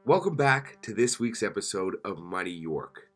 Welcome back to this week's episode of Mighty York.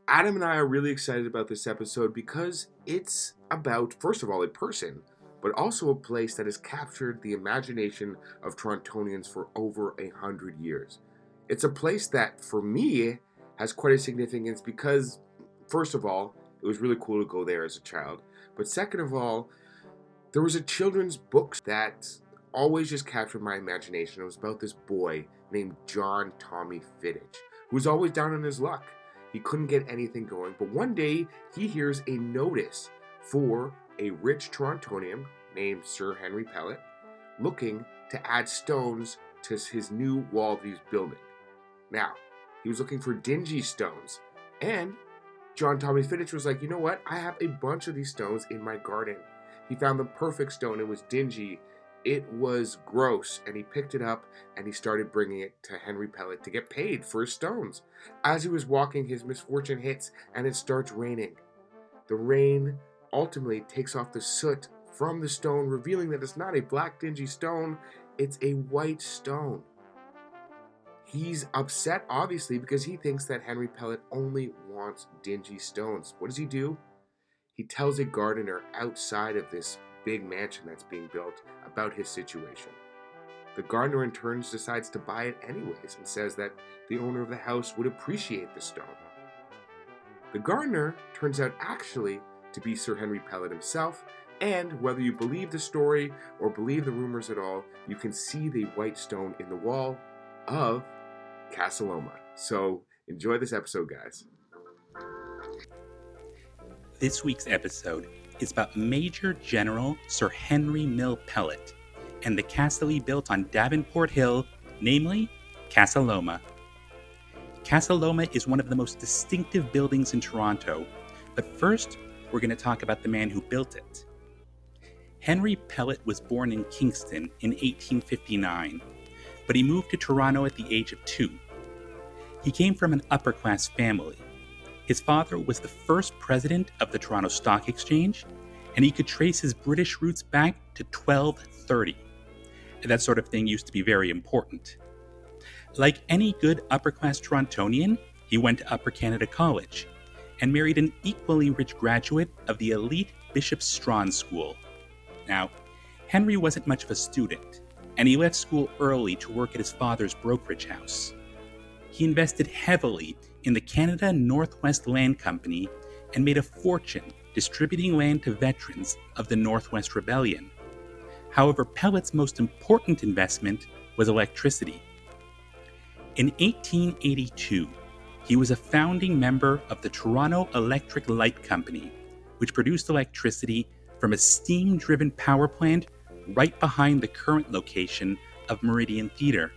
Adam and I are really excited about this episode because it's about, first of all, a person, but also a place that has captured the imagination of Torontonians for over 100 years. It's a place that, for me, has quite a significance because, first of all, it was really cool to go there as a child. But second of all, there was a children's book that always just captured my imagination. It was about this boy named John Tommy Fittich, who was always down on his luck. He couldn't get anything going, but one day he hears a notice for a rich Torontonian named Sir Henry Pellatt looking to add stones to his new wall that he's building. Now, he was looking for dingy stones, and John Tommy Fittich was like, you know what? I have a bunch of these stones in my garden. He found the perfect stone. It was dingy. It was gross, and he picked it up and he started bringing it to Henry Pellatt to get paid for his stones. As he was walking, his misfortune hits and it starts raining. The rain ultimately takes off the soot from the stone, revealing that it's not a black dingy stone, it's a white stone. He's upset, obviously, because he thinks that Henry Pellatt only wants dingy stones. What does he do? He tells a gardener outside of this big mansion that's being built about his situation. The gardener in turn decides to buy it anyways and says that the owner of the house would appreciate the stone. The gardener turns out actually to be Sir Henry Pellatt himself, and whether you believe the story or believe the rumors at all, you can see the white stone in the wall of Casa Loma. So enjoy this episode, guys. This week's episode is about Major General Sir Henry Mill Pellatt and the castle he built on Davenport Hill, namely Casa Loma. Casa Loma is one of the most distinctive buildings in Toronto, but first we're going to talk about the man who built it. Henry Pellatt was born in Kingston in 1859, but he moved to Toronto at the age of 2. He came from an upper-class family. His father was the first president of the Toronto Stock Exchange, and he could trace his British roots back to 1230. And that sort of thing used to be very important. Like any good upper-class Torontonian, he went to Upper Canada College and married an equally rich graduate of the elite Bishop Strachan School. Now, Henry wasn't much of a student, and he left school early to work at his father's brokerage house. He invested heavily in the Canada Northwest Land Company and made a fortune distributing land to veterans of the Northwest Rebellion. However, Pellatt's most important investment was electricity. In 1882, he was a founding member of the Toronto Electric Light Company, which produced electricity from a steam-driven power plant right behind the current location of Meridian Theatre.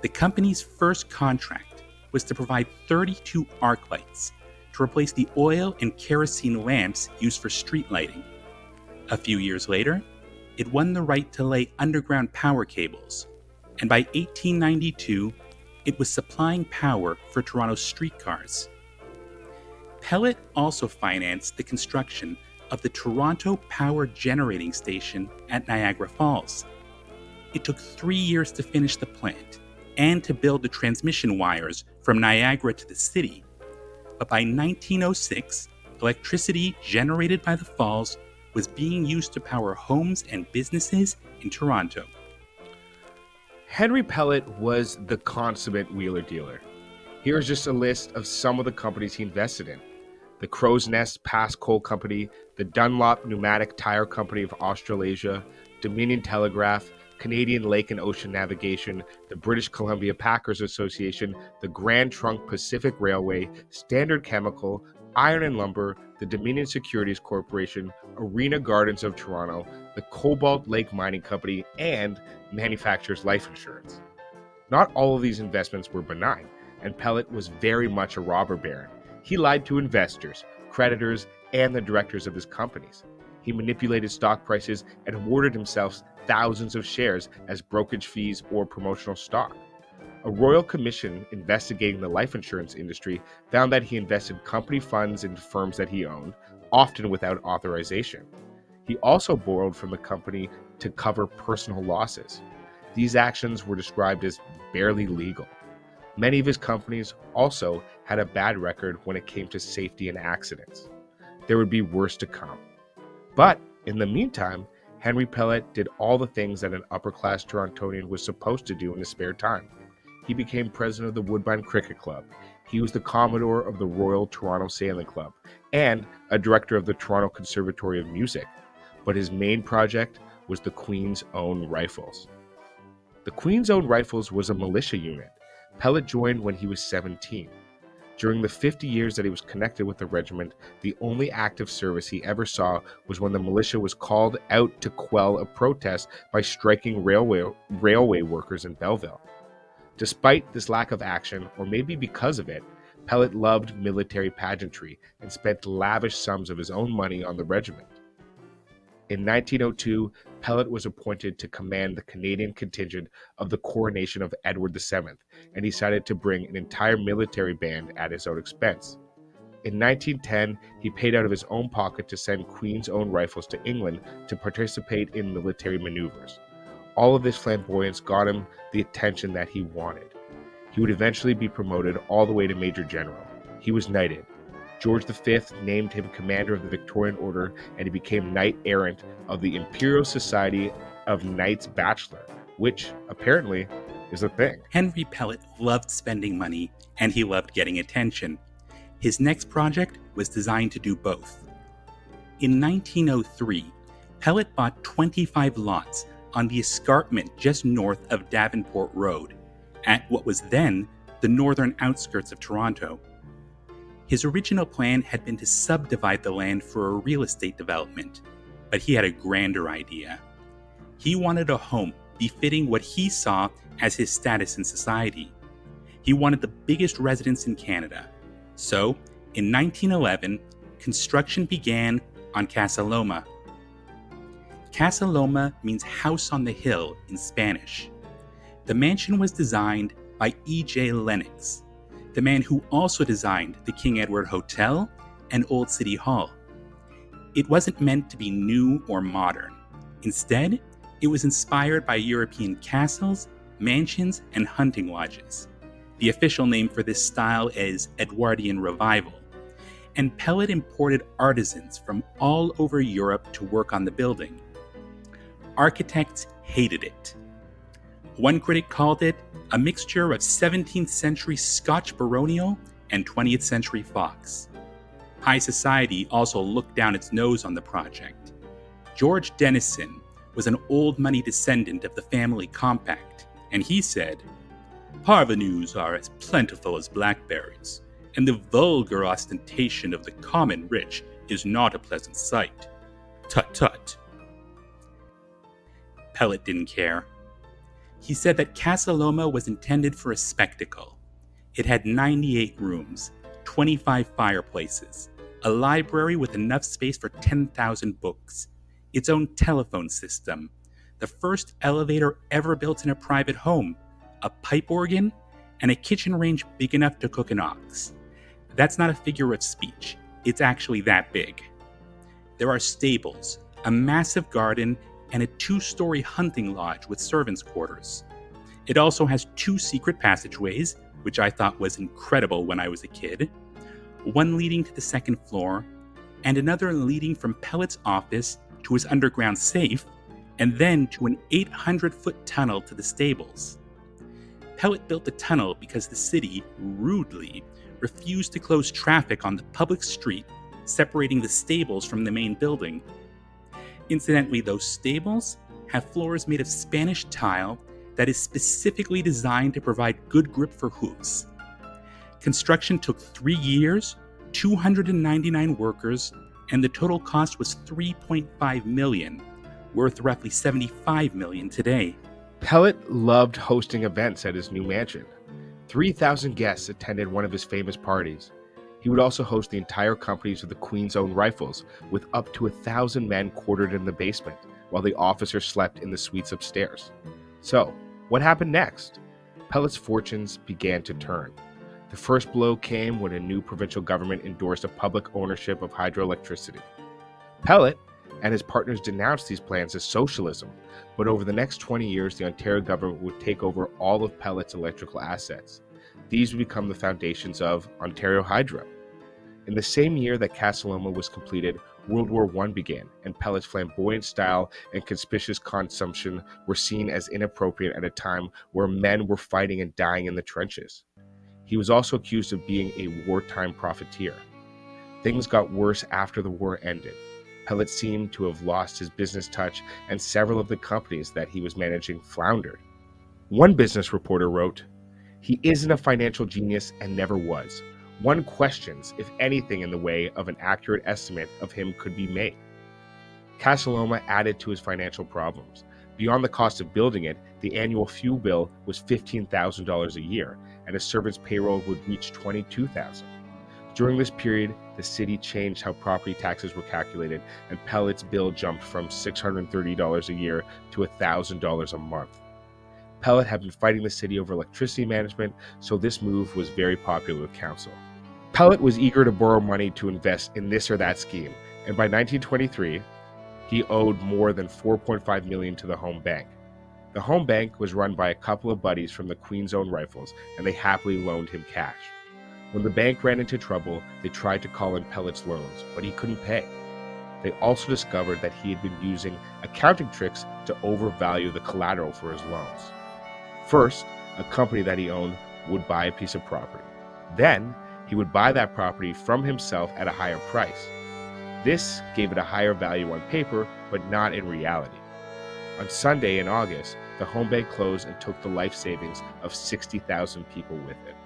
The company's first contract was to provide 32 arc lights to replace the oil and kerosene lamps used for street lighting. A few years later, it won the right to lay underground power cables, and by 1892, it was supplying power for Toronto's streetcars. Pellatt also financed the construction of the Toronto Power Generating Station at Niagara Falls. It took 3 years to finish the plant and to build the transmission wires from Niagara to the city. But by 1906, electricity generated by the falls was being used to power homes and businesses in Toronto. Henry Pellatt was the consummate wheeler dealer. Here's just a list of some of the companies he invested in. The Crow's Nest Pass Coal Company, the Dunlop Pneumatic Tire Company of Australasia, Dominion Telegraph, Canadian Lake and Ocean Navigation, the British Columbia Packers Association, the Grand Trunk Pacific Railway, Standard Chemical, Iron and Lumber, the Dominion Securities Corporation, Arena Gardens of Toronto, the Cobalt Lake Mining Company, and Manufacturers Life Insurance. Not all of these investments were benign, and Pellatt was very much a robber baron. He lied to investors, creditors, and the directors of his companies. He manipulated stock prices and awarded himself thousands of shares as brokerage fees or promotional stock. A royal commission investigating the life insurance industry found that he invested company funds in firms that he owned, often without authorization. He also borrowed from the company to cover personal losses. These actions were described as barely legal. Many of his companies also had a bad record when it came to safety and accidents. There would be worse to come. But in the meantime, Henry Pellatt did all the things that an upper-class Torontonian was supposed to do in his spare time. He became president of the Woodbine Cricket Club. He was the Commodore of the Royal Toronto Sailing Club and a director of the Toronto Conservatory of Music. But his main project was the Queen's Own Rifles. The Queen's Own Rifles was a militia unit. Pellatt joined when he was 17. During the 50 years that he was connected with the regiment, the only active service he ever saw was when the militia was called out to quell a protest by striking railway workers in Belleville. Despite this lack of action, or maybe because of it, Pellatt loved military pageantry and spent lavish sums of his own money on the regiment. In 1902, Pellatt was appointed to command the Canadian contingent of the coronation of Edward VII, and decided to bring an entire military band at his own expense. In 1910, he paid out of his own pocket to send Queen's Own Rifles to England to participate in military maneuvers. All of this flamboyance got him the attention that he wanted. He would eventually be promoted all the way to Major General. He was knighted. George V named him commander of the Victorian Order, and he became Knight Errant of the Imperial Society of Knights Bachelor, which apparently is a thing. Henry Pellatt loved spending money, and he loved getting attention. His next project was designed to do both. In 1903, Pellatt bought 25 lots on the escarpment just north of Davenport Road, at what was then the northern outskirts of Toronto. His original plan had been to subdivide the land for a real estate development, but he had a grander idea. He wanted a home befitting what he saw as his status in society. He wanted the biggest residence in Canada. So, in 1911, construction began on Casa Loma. Casa Loma means house on the hill in Spanish. The mansion was designed by E.J. Lennox, the man who also designed the King Edward Hotel and Old City Hall. It wasn't meant to be new or modern. Instead, it was inspired by European castles, mansions, and hunting lodges. The official name for this style is Edwardian Revival, and Pellatt imported artisans from all over Europe to work on the building. Architects hated it. One critic called it a mixture of 17th century Scotch baronial and 20th century fox. High society also looked down its nose on the project. George Dennison was an old money descendant of the family compact, and he said, "Parvenus are as plentiful as blackberries, and the vulgar ostentation of the common rich is not a pleasant sight. Tut tut." Pellatt didn't care. He said that Casa Loma was intended for a spectacle. It had 98 rooms, 25 fireplaces, a library with enough space for 10,000 books, its own telephone system, the first elevator ever built in a private home, a pipe organ, and a kitchen range big enough to cook an ox. That's not a figure of speech. It's actually that big. There are stables, a massive garden, and a 2-story hunting lodge with servants' quarters. It also has 2 secret passageways, which I thought was incredible when I was a kid, one leading to the 2nd floor, and another leading from Pellatt's office to his underground safe, and then to an 800-foot tunnel to the stables. Pellatt built the tunnel because the city, rudely, refused to close traffic on the public street separating the stables from the main building. Incidentally, those stables have floors made of Spanish tile that is specifically designed to provide good grip for hooves. Construction took 3 years, 299 workers, and the total cost was $3.5 million, worth roughly $75 million today. Pellatt loved hosting events at his new mansion. 3,000 guests attended one of his famous parties. He would also host the entire companies of the Queen's Own Rifles, with up to 1,000 men quartered in the basement, while the officers slept in the suites upstairs. So, what happened next? Pellatt's fortunes began to turn. The first blow came when a new provincial government endorsed a public ownership of hydroelectricity. Pellatt and his partners denounced these plans as socialism, but over the next 20 years, the Ontario government would take over all of Pellatt's electrical assets. These would become the foundations of Ontario Hydro. In the same year that Casa Loma was completed, World War I began, and Pellatt's flamboyant style and conspicuous consumption were seen as inappropriate at a time where men were fighting and dying in the trenches. He was also accused of being a wartime profiteer. Things got worse after the war ended. Pellatt seemed to have lost his business touch, and several of the companies that he was managing floundered. One business reporter wrote, "He isn't a financial genius and never was. One questions if anything in the way of an accurate estimate of him could be made." Casa Loma added to his financial problems. Beyond the cost of building it, the annual fuel bill was $15,000 a year, and a servant's payroll would reach $22,000. During this period, the city changed how property taxes were calculated, and Pellatt's bill jumped from $630 a year to $1,000 a month. Pellatt had been fighting the city over electricity management, so this move was very popular with council. Pellatt was eager to borrow money to invest in this or that scheme, and by 1923, he owed more than $4.5 million to the Home Bank. The Home Bank was run by a couple of buddies from the Queen's Own Rifles, and they happily loaned him cash. When the bank ran into trouble, they tried to call in Pellatt's loans, but he couldn't pay. They also discovered that he had been using accounting tricks to overvalue the collateral for his loans. First, a company that he owned would buy a piece of property. Then, he would buy that property from himself at a higher price. This gave it a higher value on paper, but not in reality. On Sunday in August, the Home Bank closed and took the life savings of 60,000 people with it.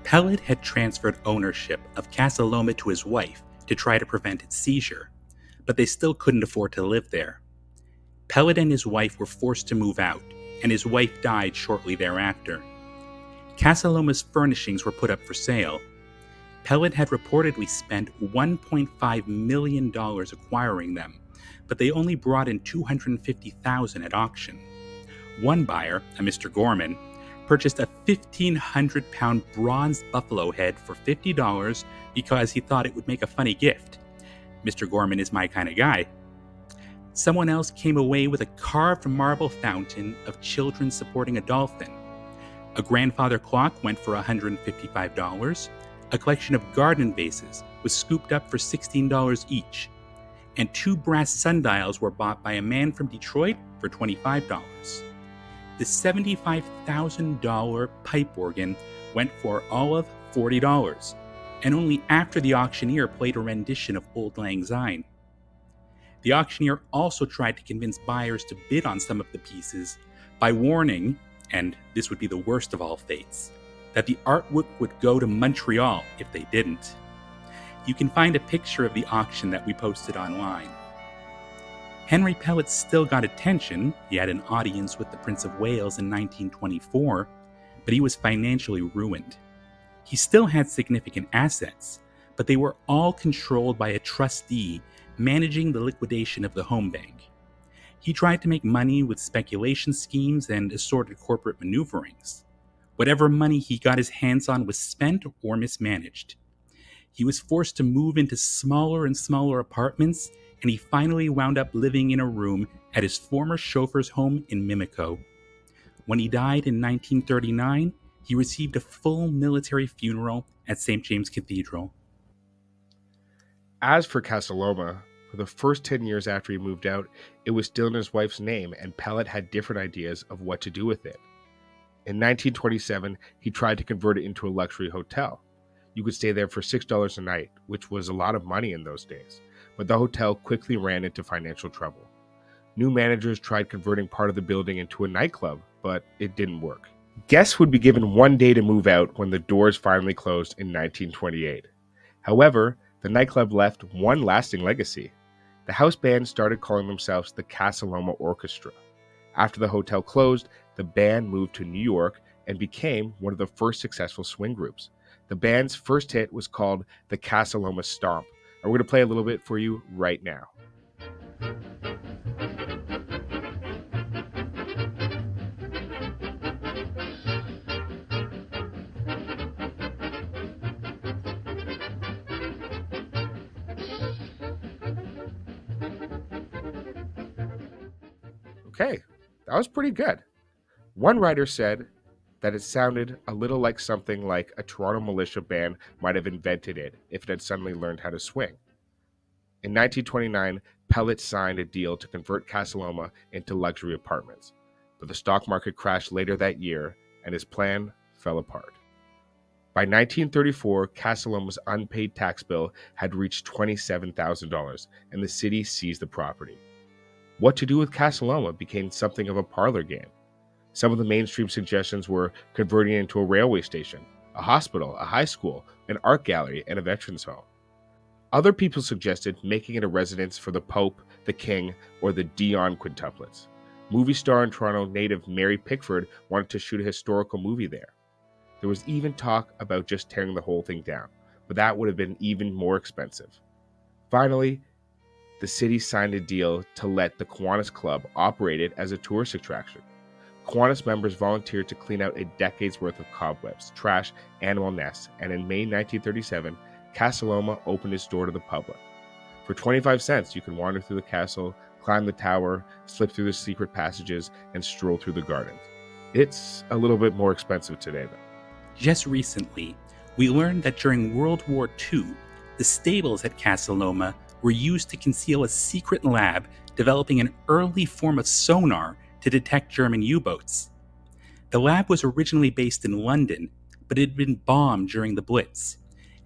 Pellatt had transferred ownership of Casa Loma to his wife to try to prevent its seizure, but they still couldn't afford to live there. Pellatt and his wife were forced to move out, and his wife died shortly thereafter. Casa Loma's furnishings were put up for sale. Pellatt had reportedly spent $1.5 million acquiring them, but they only brought in $250,000 at auction. One buyer, a Mr. Gorman, purchased a 1,500-pound bronze buffalo head for $50 because he thought it would make a funny gift. Mr. Gorman is my kind of guy. Someone else came away with a carved marble fountain of children supporting a dolphin. A grandfather clock went for $155. A collection of garden vases was scooped up for $16 each. And 2 brass sundials were bought by a man from Detroit for $25. The $75,000 pipe organ went for all of $40, and only after the auctioneer played a rendition of Auld Lang Syne. The auctioneer also tried to convince buyers to bid on some of the pieces by warning, and this would be the worst of all fates, that the artwork would go to Montreal if they didn't. You can find a picture of the auction that we posted online. Henry Pellatt still got attention. He had an audience with the Prince of Wales in 1924, but he was financially ruined. He still had significant assets, but they were all controlled by a trustee managing the liquidation of the Home Bank. He tried to make money with speculation schemes and assorted corporate maneuverings. Whatever money he got his hands on was spent or mismanaged. He was forced to move into smaller and smaller apartments, and he finally wound up living in a room at his former chauffeur's home in Mimico. When he died in 1939, he received a full military funeral at St. James Cathedral. As for Casa Loma, for the first 10 years after he moved out, it was still in his wife's name, and Pellatt had different ideas of what to do with it. In 1927, he tried to convert it into a luxury hotel. You could stay there for $6 a night, which was a lot of money in those days, but the hotel quickly ran into financial trouble. New managers tried converting part of the building into a nightclub, but it didn't work. Guests would be given 1 day to move out when the doors finally closed in 1928. However, the nightclub left one lasting legacy. The house band started calling themselves the Casa Loma Orchestra. After the hotel closed, the band moved to New York and became one of the first successful swing groups. The band's first hit was called the Casa Loma Stomp, and we're going to play a little bit for you right now. Okay, that was pretty good. One writer said, that it sounded a little like something like a Toronto militia band might have invented it if it had suddenly learned how to swing. In 1929, Pellatt signed a deal to convert Casa Loma into luxury apartments, but the stock market crashed later that year and his plan fell apart. By 1934, Casa Loma's unpaid tax bill had reached $27,000 and the city seized the property. What to do with Casa Loma became something of a parlor game. Some of the mainstream suggestions were converting it into a railway station, a hospital, a high school, an art gallery, and a veterans home. Other people suggested making it a residence for the Pope, the King, or the Dion quintuplets. Movie star and Toronto native Mary Pickford wanted to shoot a historical movie there. There was even talk about just tearing the whole thing down, but that would have been even more expensive. Finally, the city signed a deal to let the Kiwanis Club operate it as a tourist attraction. Kiwanis members volunteered to clean out a decade's worth of cobwebs, trash, animal nests, and in May 1937, Casa Loma opened its door to the public. For 25 cents, you can wander through the castle, climb the tower, slip through the secret passages, and stroll through the gardens. It's a little bit more expensive today, though. Just recently, we learned that during World War II, the stables at Casa Loma were used to conceal a secret lab developing an early form of sonar to detect German U-boats. The lab was originally based in London, but it had been bombed during the Blitz,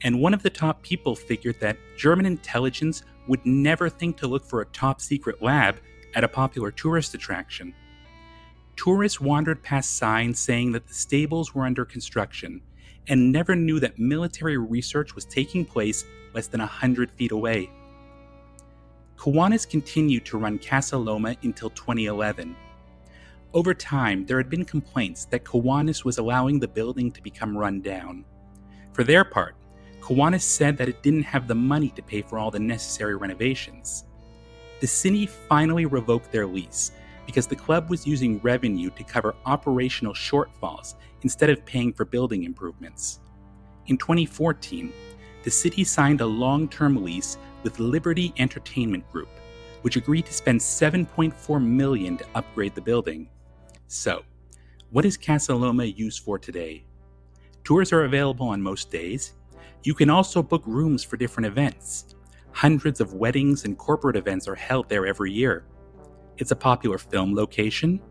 and one of the top people figured that German intelligence would never think to look for a top-secret lab at a popular tourist attraction. Tourists wandered past signs saying that the stables were under construction, and never knew that military research was taking place less than 100 feet away. Kiwanis continued to run Casa Loma until 2011. Over time, there had been complaints that Kiwanis was allowing the building to become run down. For their part, Kiwanis said that it didn't have the money to pay for all the necessary renovations. The city finally revoked their lease because the club was using revenue to cover operational shortfalls instead of paying for building improvements. In 2014, the city signed a long-term lease with Liberty Entertainment Group, which agreed to spend $7.4 million to upgrade the building. So, what is Casa Loma used for today? Tours are available on most days. You can also book rooms for different events. Hundreds of weddings and corporate events are held there every year. It's a popular film location.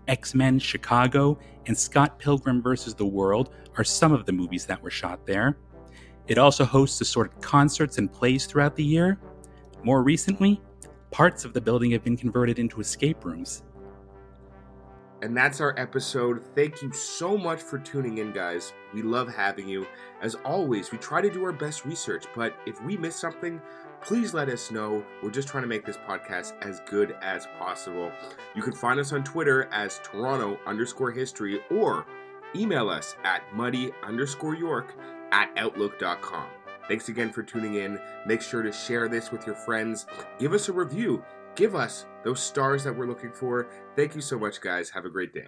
X-Men, Chicago, and Scott Pilgrim vs. the World are some of the movies that were shot there. It also hosts assorted concerts and plays throughout the year. More recently, parts of the building have been converted into escape rooms. And that's our episode. Thank you so much for tuning in, guys. We love having you. As always, we try to do our best research, but if we miss something, please let us know. We're just trying to make this podcast as good as possible. You can find us on Twitter as Toronto_history or email us at muddy_york@outlook.com. Thanks again for tuning in. Make sure to share this with your friends. Give us a review. Give us those stars that we're looking for. Thank you so much, guys. Have a great day.